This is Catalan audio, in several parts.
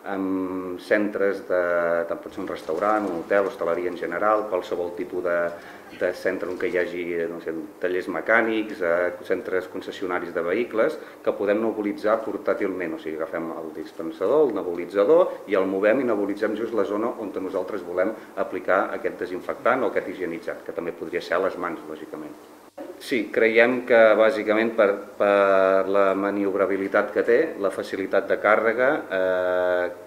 amb centres tant pot ser un restaurant, un hotel, hostaleria en general, qualsevol tipus de centre on hi hagi tallers mecànics, centres concessionaris de vehicles, que podem nebulitzar portàtilment, o sigui, agafem el dispensador, el nebulitzador i el movem i nebulitzem just la zona on nosaltres volem aplicar aquest desinfectant o aquest higienitzant, que també podria ser a les mans, lògicament. Sí, creiem que bàsicament per la maniobrabilitat que té, la facilitat de càrrega,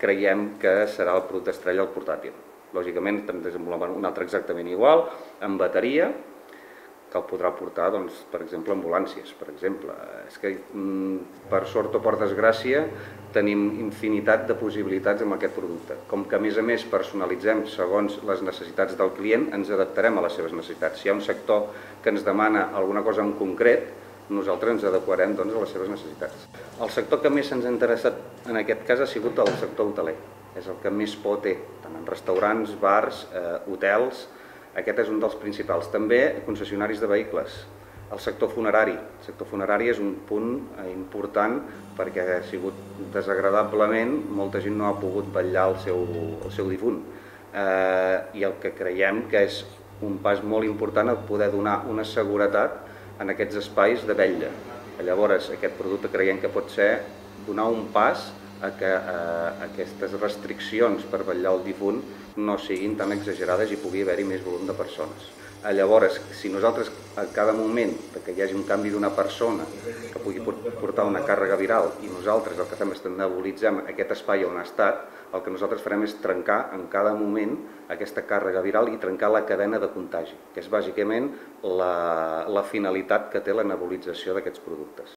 creiem que serà el producte estrella el portàtil. Lògicament estem desenvolupant un altre exactament igual, amb bateria, que el podrà portar, doncs, per exemple, ambulàncies. Per exemple, és que per sort o per desgràcia tenim infinitat de possibilitats amb aquest producte. Com que a més personalitzem segons les necessitats del client, ens adaptarem a les seves necessitats. Si hi ha un sector que ens demana alguna cosa en concret, nosaltres ens adequarem doncs, a les seves necessitats. El sector que més ens ha interessat en aquest cas ha sigut el sector hoteler. És el que més por té, tant en restaurants, bars, hotels. Aquest és un dels principals. També concessionaris de vehicles. El sector funerari. El sector funerari és un punt important perquè ha sigut desagradablement, molta gent no ha pogut vetllar el seu difunt. I el que creiem que és un pas molt important a poder donar una seguretat en aquests espais de vetlla. Llavors, aquest producte creiem que pot ser donar un pas a que aquestes restriccions per vetllar el difunt no siguin tan exagerades i pugui haver-hi més volum de persones. Llavors, si nosaltres a cada moment que hi hagi un canvi d'una persona que pugui portar una càrrega viral i nosaltres el que fem és nebulitzem aquest espai on ha estat, el que nosaltres farem és trencar en cada moment aquesta càrrega viral i trencar la cadena de contagi, que és bàsicament la finalitat que té la nebulització d'aquests productes.